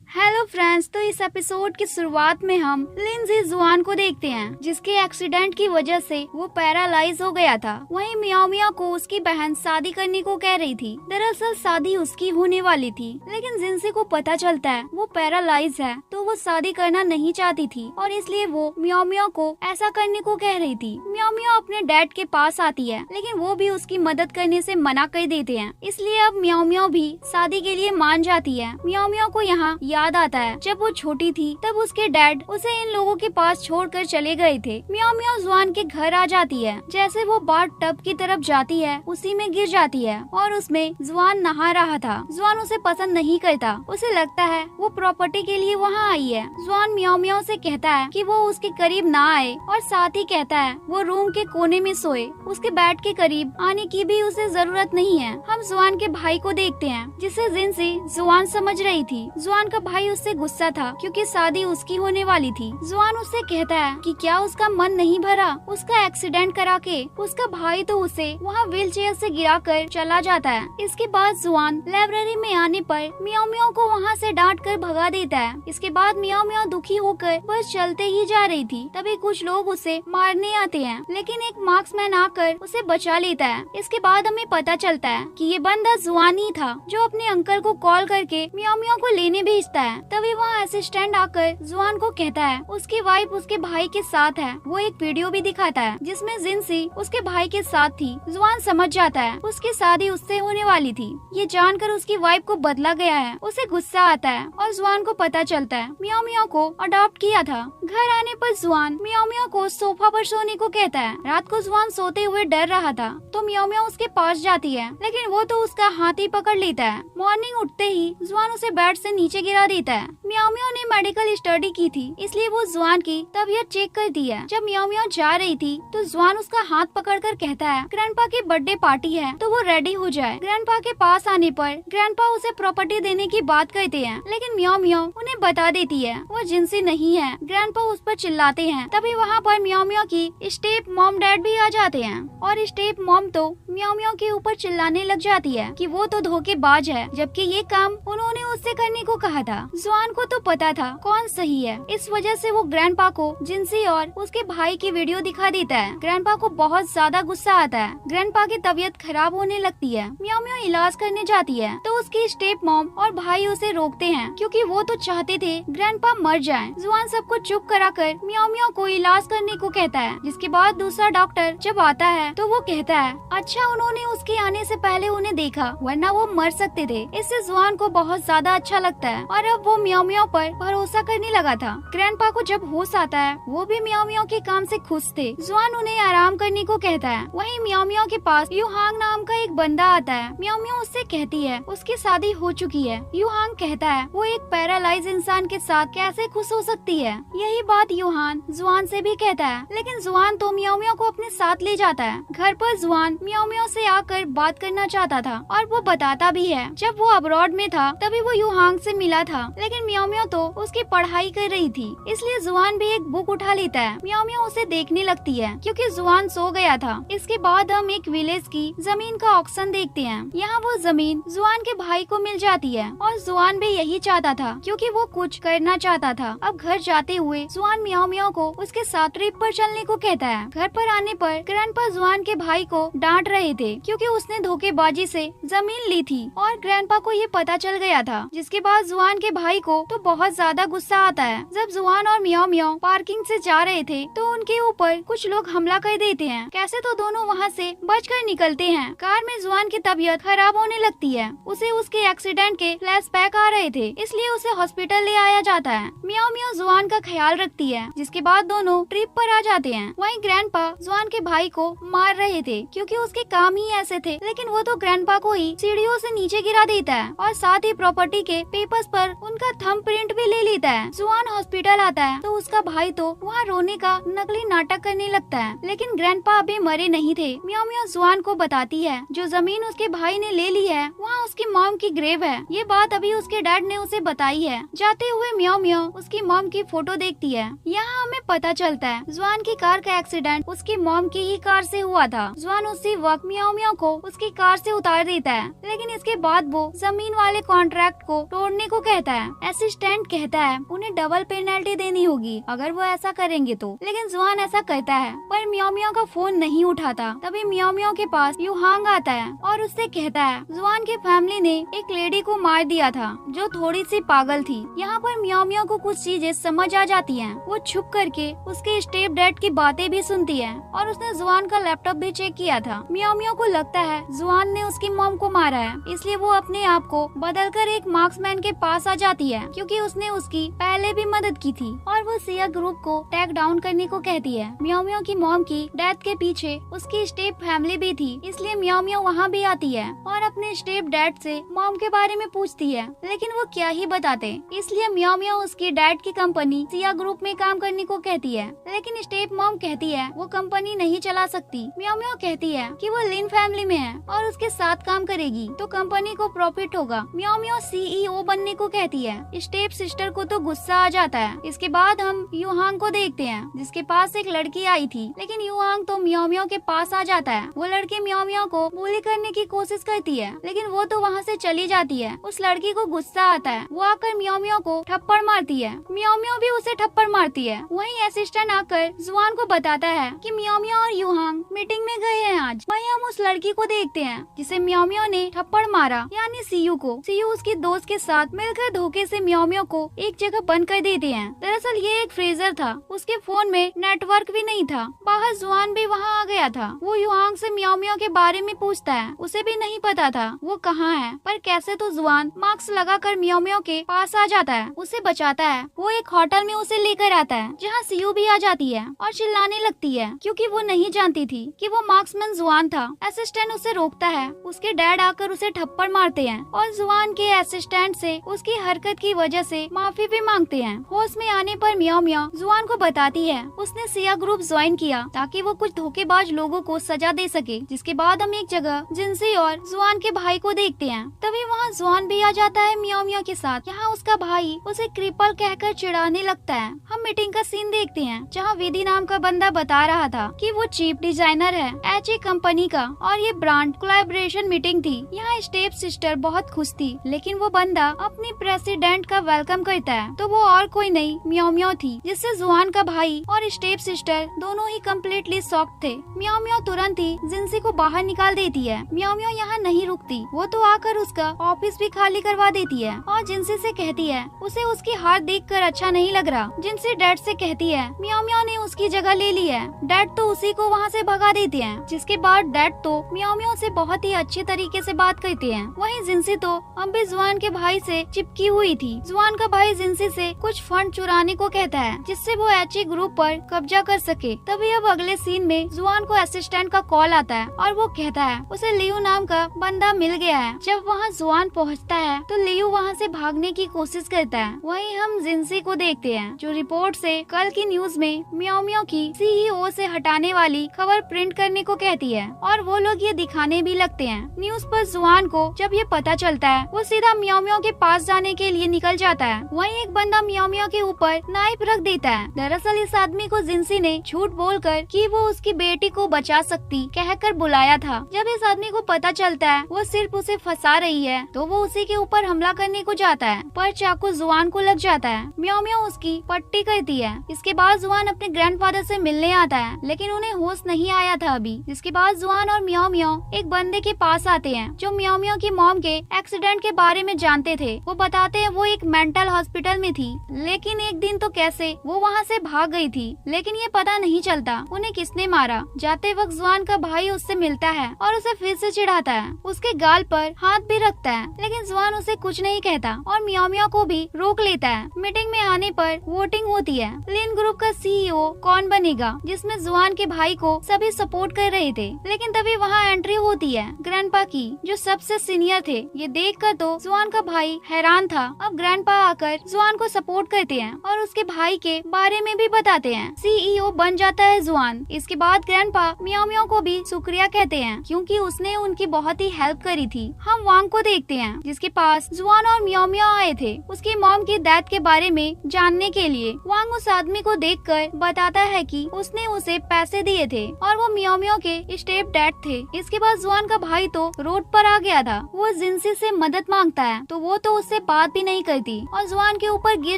Hello friends, तो इस episode की शुरुआत में हम लिंजी जुआन को देखते हैं, जिसके एक्सीडेंट की वजह से वो पैरालाइज हो गया था। वहीं मियाओ मियाओ को उसकी बहन शादी करने को कह रही थी। दरअसल शादी उसकी होने वाली थी, लेकिन जिनसी को पता चलता है वो पैरालाइज है, तो वो शादी करना नहीं चाहती थी और इसलिए वो मियाओ मियाओ को ऐसा करने को कह रही थी। मियाओ मियाओ अपने डैड के पास आती है, लेकिन वो भी उसकी मदद करने से मना कर देते हैं। इसलिए अब मियाओ मियाओ भी शादी के लिए मान जाती है। मियाओ मियाओ को यहाँ याद आता है जब वो छोटी थी तब उसके डैड उसे इन लोगों के पास छोड़कर चले गए थे। मियाओ मियाओ जुआन के घर आ जाती है। जैसे वो बाथ टब की तरफ जाती है उसी में गिर जाती है और उसमें जुआन नहा रहा था। जुआन उसे पसंद नहीं करता, उसे लगता है वो प्रॉपर्टी के लिए वहाँ आई है। जुआन मियाओ मियाओ से कहता है कि वो उसके करीब ना आए और साथ ही कहता है वो रूम के कोने में सोए। उसके बेड के करीब आने की भी उसे जरूरत नहीं है। हम जुआन के भाई को देखते हैं, जिसे जिनसी जुआन समझ रही थी। जुआन का भाई उससे गुस्सा था क्योंकि शादी उसकी होने वाली थी। जुआन उससे कहता है कि क्या उसका मन नहीं भरा उसका एक्सीडेंट करा के। उसका भाई तो उसे वहाँ व्हील चेयर से गिराकर चला जाता है। इसके बाद जुआन लाइब्रेरी में आने पर मियाओ मियाओ को वहाँ से डांट कर भगा देता है। इसके बाद मियाओ मियाओ दुखी होकर बस चलते ही जा रही थी, तभी कुछ लोग उसे मारने आते हैं, लेकिन एक मार्क्समैन आकर उसे बचा लेता है। इसके बाद हमें पता चलता है कि ये बंदा जुआन ही था जो अपने अंकल को कॉल करके मियाओ मियाओ को लेने भेजता है। तभी वहाँ असिस्टेंट आकर जुआन को कहता है उसकी वाइफ उसके भाई के साथ है। वो एक वीडियो भी दिखाता है जिसमें जिनसी उसके भाई के साथ थी। जुआन समझ जाता है उसकी शादी उससे होने वाली थी। ये जानकर उसकी वाइफ को बदला गया है, उसे गुस्सा आता है और जुआन को पता चलता है मियाओ मियाओ को अडॉप्ट किया था। घर आने पर जुआन मियाओ मियाओ को सोफा पर सोने को कहता है। रात को जुआन सोते हुए डर रहा था तो मियाओ मियाओ उसके पास जाती है, लेकिन वो तो उसका हाथ ही पकड़ लेता है। मॉर्निंग उठते ही जुआन उसे बेड से नीचे गिरा देता है। मियाओ मियाओ ने मेडिकल स्टडी की थी, इसलिए वो जुआन की तबीयत चेक करती है। जब मियाओ मियाओ जा रही थी तो जुआन उसका हाथ पकड़कर कहता है ग्रैंडपा की बर्थडे पार्टी है तो वो रेडी हो जाए। ग्रैंडपा के पास आने पर ग्रैंडपा उसे प्रॉपर्टी देने की बात करते हैं, लेकिन मियाओ मियाओ उन्हें बता देती है वो जिनसी नहीं है। ग्रैंडपा उस पर चिल्लाते हैं। तभी वहाँ पर मियाओ मियाओ की स्टेप मॉम डैड भी आ जाते हैं और स्टेप मॉम तो मियाओ मियाओ के ऊपर चिल्लाने लग जाती है कि वो तो धोखेबाज है, जबकि ये काम उन्होंने उससे करने को कहा था। जुआन को तो पता था कौन सही है, इस वजह से वो ग्रैंडपा को जिनसी और उसके भाई की वीडियो दिखा देता है। ग्रैंडपा को बहुत ज्यादा गुस्सा आता है। ग्रैंडपा की तबीयत खराब होने लगती है। मियाओ मियाओ इलाज करने जाती है तो उसकी स्टेप मॉम और भाई उसे रोकते हैं क्योंकि वो तो चाहते थे ग्रैंडपा मर जाए। जुआन सबको चुप कराकर मियाओ मियाओ को इलाज करने को कहता है। जिसके बाद दूसरा डॉक्टर जब आता है तो वो कहता है अच्छा उन्होंने उसके आने से पहले उन्हें देखा, वरना वो मर सकते थे। इससे जुआन को बहुत ज्यादा अच्छा लगता है और अब वो मियाओ मियाओ पर भरोसा करने लगा था। ग्रैंडपा को जब होश आता है वो भी मियाओ मियाओ के काम से खुश थे। जुआन उन्हें आराम करने को कहता है। वहीं मियाओ मियाओ के पास यूहांग नाम का एक बंदा आता है। मियाओ मियाओ उससे कहती है उसकी शादी हो चुकी है। यूहांग कहता है वो एक पैरालाइज इंसान के साथ कैसे खुश हो सकती है। यही बात यूहान जुआन से भी कहता है, लेकिन जुआन तो मियाओ मियाओ को अपने साथ ले जाता है। घर पर जुआन मियाओ मियाओ से आकर बात करना चाहता था और वो बताता भी है जब वो अब्रॉड में था तभी वो यूहांग से मिला था, लेकिन मियाओ मियाओ तो उसकी पढ़ाई कर रही थी। इसलिए जुआन भी एक बुक उठा लेता है। मियाओ मियाओ उसे देखने लगती है क्योंकि जुआन सो गया था। इसके बाद हम एक विलेज की जमीन का ऑक्शन देखते हैं। यहाँ वो जमीन जुआन के भाई को मिल जाती है और जुआन भी यही चाहता था क्योंकि वो कुछ करना चाहता था। अब घर जाते हुए जुआन मियाओ मियाओ को उसके साथ ट्रिप पर चलने को कहता है। घर पर आने पर ग्रैंडपा जुआन के भाई को डांट रहे थे क्योंकि उसने धोखेबाजी से जमीन ली थी और ग्रैंडपा को ये पता चल गया था। जिसके बाद जुआन के भाई को तो बहुत ज्यादा गुस्सा आता है। जब जुआन और मियाओ मियाओ पार्किंग से जा रहे थे तो उनके ऊपर कुछ लोग हमला कर देते हैं। कैसे तो दोनों वहाँ से बचकर निकलते हैं। कार में जुआन की तबीयत खराब होने लगती है। उसे उसके एक्सीडेंट के फ्लैशबैक आ रहे थे, इसलिए उसे हॉस्पिटल ले आया जाता है। मियाओ मियाओ जुआन का ख्याल रखती है। जिसके बाद दोनों ट्रिप पर आ जाते हैं। वहीं ग्रैंडपा जुआन के भाई को मार रहे थे क्योंकि उसके काम ही ऐसे थे, लेकिन वो तो ग्रैंडपा को ही सीढ़ियों से नीचे गिरा देता है और साथ ही प्रॉपर्टी के पेपर्स पर उनका थंब प्रिंट भी ले लेता है। जुआन हॉस्पिटल आता है तो उसका भाई तो वहाँ रोने का नकली नाटक करने लगता है, लेकिन ग्रैंडपा अभी मरे नहीं थे। मियाओ मियाओ जुआन को बताती है जो जमीन उसके भाई ने ले ली है वहाँ उसकी मॉम की ग्रेव है। ये बात अभी उसके डैड ने उसे बताई है। जाते हुए मियाओ मियाओ उसकी मॉम की फोटो देखती है। यहाँ हमें पता चलता है जुआन की कार का एक्सीडेंट उसकी मॉम की ही कार से हुआ था। जुआन उसी वक्त मियाओ मियाओ को उसकी कार से उतार देता है, लेकिन इसके बाद वो जमीन वाले कॉन्ट्रैक्ट को तोड़ने को कहता कहता है। असिस्टेंट कहता है उन्हें डबल पेनल्टी देनी होगी अगर वो ऐसा करेंगे तो, लेकिन जुआन ऐसा करता है पर मियाओ मियाओ का फोन नहीं उठाता। तभी मियाओ मियाओ के पास यूहांग आता है और उससे कहता है जुआन की फैमिली ने एक लेडी को मार दिया था जो थोड़ी सी पागल थी। यहाँ पर मियाओ मियाओ को कुछ चीजें समझ आ जाती हैं। वो छुप करके उसके स्टेप डैड की बातें भी सुनती है और उसने जुआन का लैपटॉप भी चेक किया था। मियाओ मियाओ को लगता है जुआन ने उसकी मॉम को मारा है, इसलिए वो अपने आप को बदलकर एक मार्क्समैन के पास आ जाती है क्योंकि उसने उसकी पहले भी मदद की थी और वो सिया ग्रुप को टैग डाउन करने को कहती है। मियाओ मियाओ की मॉम की डेथ के पीछे उसकी स्टेप फैमिली भी थी, इसलिए मियाओ मियाओ वहाँ भी आती है और अपने स्टेप डैड से मॉम के बारे में पूछती है, लेकिन वो क्या ही बताते। इसलिए मियाओ मियाओ उसकी डैड की कंपनी सिया ग्रुप में काम करने को कहती है, लेकिन स्टेप मॉम कहती है वो कंपनी नहीं चला सकती। मियाओ मियाओ कहती है कि वो लिन फैमिली में है और उसके साथ काम करेगी तो कंपनी को प्रॉफिट होगा। मियाओ मियाओ सीईओ बनने को कहती है। स्टेप सिस्टर को तो गुस्सा आ जाता है। इसके बाद हम यूहांग को देखते हैं जिसके पास एक लड़की आई थी, लेकिन यूहांग तो मियाओ मियाओ के पास आ जाता है। वो लड़की मियाओ मियाओ को बुली करने की कोशिश करती है, लेकिन वो तो वहाँ से चली जाती है। उस लड़की को गुस्सा आता है, वो आकर मियाओ मियाओ को थप्पड़ मारती है। मियाओ मियाओ भी उसे थप्पड़ मारती है। वहीं असिस्टेंट आकर जुआन को बताता है कि मियाओ मियाओ और यूहांग मीटिंग में गए हैं आज। वहीं हम उस लड़की को देखते हैं जिसे मियाओ मियाओ ने थप्पड़ मारा, यानी सीयू को। सीयू उसकी दोस्त के साथ मिलकर धोखे से मियाओ मियाओ को एक जगह बंद कर देते हैं। दरअसल ये एक फ्रीजर था, उसके फोन में नेटवर्क भी नहीं था। बाहर जुआन भी वहाँ आ गया था। वो यूहांग से मियाओ मियाओ के बारे में पूछता है, उसे भी नहीं पता था वो कहाँ है, पर कैसे तो जुआन मास्क लगाकर मियाओ मियाओ के पास आ जाता है, उसे बचाता है। वो एक होटल में उसे लेकर आता है जहाँ सीयू भी आ जाती है और चिल्लाने लगती है क्योंकि वो नहीं जानती थी कि वो मार्क्समैन जुआन था। असिस्टेंट उसे रोकता है, उसके डैड आकर उसे थप्पड़ मारते हैं और जुआन के असिस्टेंट से उसकी हरकत की वजह से माफी भी मांगते हैं। होश में आने पर मियाओ मियाओ जुआन को बताती है उसने सिया ग्रुप ज्वाइन किया ताकि वो कुछ धोखेबाज लोगों को सजा दे सके। जिसके बाद हम एक जगह जिनसी और जुआन के भाई को देखते हैं। तभी वहाँ जुआन भी आ जाता है मियाओ मियाओ के साथ। यहाँ उसका भाई उसे क्रिपल कहकर चिढ़ाने लगता है। हम मीटिंग का सीन देखते हैं जहाँ विधि नाम का बंदा बता रहा था कि वो चीफ डिजाइनर है एच कंपनी का और ये ब्रांड कोलैबोरेशन मीटिंग थी। यहाँ स्टेप सिस्टर बहुत खुश थी, लेकिन वो बंदा अपनी प्रेसिडेंट का वेलकम करता है तो वो और कोई नहीं मियाओ मियाओ थी, जिससे जुआन का भाई और स्टेप सिस्टर दोनों ही कम्प्लीटली शॉक्ड थे। मियाओ मियाओ तुरंत ही जिनसी को बाहर निकाल देती है। मियाओ मियाओ यहाँ नहीं रुकती, वो तो आकर उसका ऑफिस भी खाली करवा देती है और जिनसी से कहती है उसे उसकी हार देखकर अच्छा नहीं लग रहा। जिनसी डैड से कहती है मियाओ मियाओ ने उसकी जगह ले ली है। डैड तो उसी को वहाँ से भगा देते हैं। जिसके बाद डैड तो मियाओ मियाओ से बहुत ही अच्छे तरीके से बात करते हैं। वहीं जिनसी तो अब भी जुआन के भाई से चिपकी हुई थी। जुआन का भाई जिनसी से कुछ फंड चुराने को कहता है जिससे वो एची ग्रुप पर कब्जा कर सके। तभी अब अगले सीन में जुआन को असिस्टेंट का कॉल आता है और वो कहता है उसे लियू नाम का बंदा मिल गया है। जब वहाँ जुआन पहुँचता है तो लियू वहाँ से भागने की कोशिश करता है। वहीं हम जिनसी को देखते हैं जो रिपोर्ट से कल की न्यूज में मियाओ मियाओ की सीईओ से हटाने वाली खबर प्रिंट करने को कहती है और वो लोग ये दिखाने भी लगते हैं। न्यूज पर जुआन को जब ये पता चलता है वो सीधा मियाओ मियाओ के पास जाने के लिए निकल जाता है। वहीं एक बंदा मियाओ मियाओ के ऊपर नाइफ रख देता है। दरअसल इस आदमी को जिनसी ने झूठ बोलकर कि वो उसकी बेटी को बचा सकती कहकर बुलाया था। जब इस आदमी को पता चलता है वो सिर्फ उसे फंसा रही है तो वो उसी के ऊपर हमला करने को जाता है, पर चाकू जुआन को लग जाता है। मियाओ मियाओ उसकी पट्टी करती है। इसके बाद जुआन अपने ग्रैंडफादर से मिलने आता है, लेकिन उन्हें होश नहीं आया था अभी। जिसके बाद जुआन और मियाओ मियाओ एक बंदे के पास आते हैं जो मियाओ मियाओ की मॉम के एक्सीडेंट के बारे में जानते थे। वो बताते हैं वो एक मेंटल हॉस्पिटल में थी, लेकिन एक दिन तो कैसे वो वहाँ से भाग गई थी, लेकिन ये पता नहीं चलता उन्हें किसने मारा। जाते वक्त जुआन का भाई उससे मिलता है और उसे फिर से चिढ़ाता है, उसके गाल पर हाथ भी रखता है, लेकिन जुआन उसे कुछ नहीं कहता और मियाओ मियाओ को भी रोक लेता है। मीटिंग में आने पर वोटिंग होती है लिन ग्रुप का सीईओ कौन बनेगा, जिसमें जुआन के भाई को सभी सपोर्ट कर रहे थे। लेकिन तभी वहाँ एंट्री होती है ग्रैंडपा की जो सबसे सीनियर थे। ये देखकर तो जुआन का भाई हैरान था। अब ग्रैंडपा आकर जुआन को सपोर्ट करते हैं और उसके भाई के बारे में भी बताते हैं। सीईओ बन जाता है जुआन। इसके बाद ग्रैंडपा मियाओ मियाओ को भी शुक्रिया कहते हैं क्योंकि उसने उनकी बहुत ही हेल्प करी थी। हम वांग को देखते हैं जिसके पास जुआन और मियाओ मियाओ आए थे उसकी मॉम की डेथ के बारे में जानने के लिए। वांग उस आदमी को देखकर बताता है कि उसने उसे पैसे दिए थे और वो मियाओ मियाओ के स्टेप डैड थे। इसके बाद जुआन का भाई तो रोड पर आ गया था। वो जिनसी से मदद मांगता है तो वो तो उससे बात भी नहीं करती और जुआन के ऊपर गिर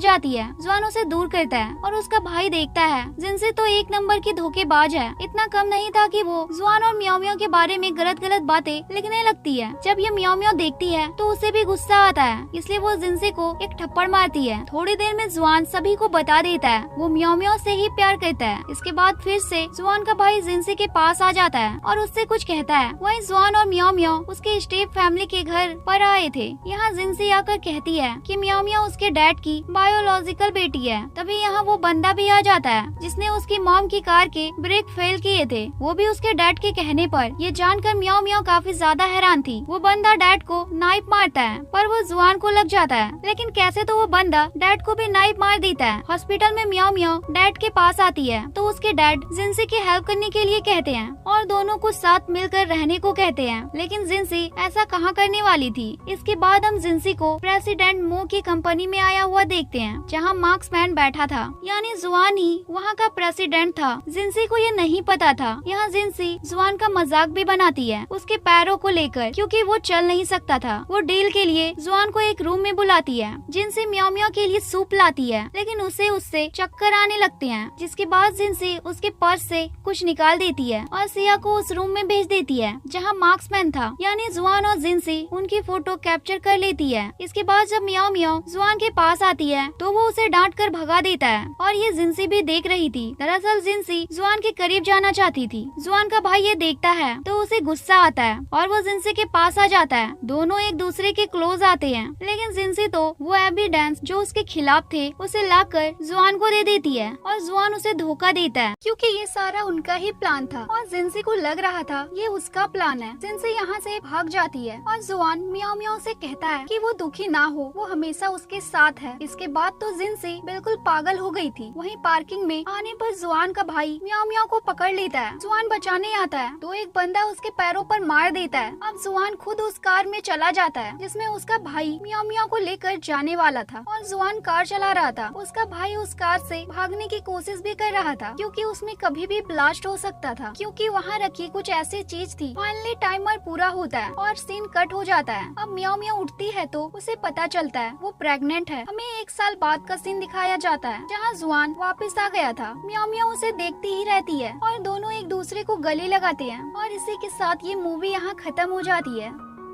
जाती है। जुआन उसे दूर करता है और उसका भाई देखता है जिनसे तो एक नंबर की धोखेबाज है। इतना कम नहीं था कि वो जुआन और मियाओ मियाओ के बारे में गलत गलत बातें लिखने लगती है। जब ये मियाओ मियाओ देखती है तो उसे भी गुस्सा आता है, इसलिए वो जिनसे को एक थप्पड़ मारती है। थोड़ी देर में जुआन सभी को बता देता है वो मियाओ मियाओ से ही प्यार करता है। इसके बाद फिर से जुआन का भाई जिनसे के पास आ जाता है और उससे कुछ कहता है। वहीं जुआन और मियाओ मियाओ उसके स्टेप फैमिली के घर पर आए थे। यहाँ जिनसे आकर कहती है कि मियाओ मियाओ उसके डैड की बायोलॉजिकल बेटी है। तभी यहाँ वो बंदा भी आ जाता है जिसने उसकी मॉम की कार के ब्रेक फेल किए थे, वो भी उसके डैड के कहने पर। ये जानकर मियाओ मियाओ काफी ज्यादा हैरान थी। वो बंदा डैड को नाइफ मारता है पर वो जुआन को लग जाता है, लेकिन कैसे तो वो बंदा डैड को भी नाइफ मार देता है। हॉस्पिटल में मियाओ मियाओ डैड के पास आती है तो उसके डैड जिनसी की हेल्प करने के लिए कहते हैं और दोनों को साथ मिलकर रहने को कहते हैं, लेकिन जिनसी ऐसा कहाँ करने वाली थी। इसके बाद हम जिनसी को प्रेसिडेंट मो की कंपनी में आया हुआ देखते हैं जहाँ मार्क्समैन बैठा था, यानी जुआन ही वहाँ का प्रेसिडेंट था। जिनसी को ये नहीं पता था। यहाँ जिनसी जुआन का मजाक भी बनाती है उसके पैरों को लेकर, क्योंकि वो चल नहीं सकता था। वो डील के लिए जुआन को एक रूम में बुलाती है। जिनसी मियाओ मियाओ के लिए सूप लाती है, लेकिन उसे उससे चक्कर आने लगते हैं। जिसके बाद जिनसी उसके पर्स से कुछ निकाल देती है और सिया को उस रूम में भेज देती है जहाँ मार्क्समैन था, यानी जुआन और जिनसी उनकी फोटो कैप्चर कर लेती है। इसके बाद जब मियाओ मियाओ जुआन के पास आती है तो वो उसे डांट कर भगा देता है और ये जिनसी भी देख रही थी। दरअसल जिनसी जुआन के करीब जाना चाहती थी। जुआन का भाई ये देखता है तो उसे गुस्सा आता है और वो जिनसी के पास आ जाता है। दोनों एक दूसरे के क्लोज आते हैं, लेकिन जिनसी तो वो एविडेंस जो उसके खिलाफ थे उसे लाकर जुआन को दे देती है और जुआन उसे धोखा देता है, क्योंकि ये सारा उनका ही प्लान था और जिनसी को लग रहा था ये उसका प्लान है। जिनसी यहाँ से भाग जाती है और जुआन मियाओ मियाओ से कहता है कि वो दुखी ना हो, वो हमेशा उसके साथ है। इसके बाद तो जिनसी बिल्कुल पागल हो गई थी। वहीं पार्किंग में आने पर जुआन का भाई मियाओ मियाओ को पकड़ लेता है। जुआन बचाने आता है तो एक बंदा उसके पैरों पर मार देता है। अब जुआन खुद उस कार में चला जाता है जिसमें उसका भाई मियाओ मियाओ को लेकर जाने वाला था और जुआन कार चला रहा था। उसका भाई उस कार से भागने की कोशिश भी कर रहा था, क्योंकि उसमें कभी भी ब्लास्ट हो सकता था, क्योंकि वहाँ रखी कुछ ऐसी चीज थी। फाइनली टाइमर पूरा होता है और सीन कट हो जाता है। अब मियाओ मियाओ उठती है तो उसे पता चलता है वो प्रेग्नेंट है। हमें 1 साल बाद का सीन दिखाया जाता है जहाँ जुआन वापस आ गया था। मियाओ मियाओ उसे देखती ही रहती है और दोनों एक दूसरे को गले लगाते हैं और इसी के साथ ये मूवी यहाँ खत्म हो जाती है।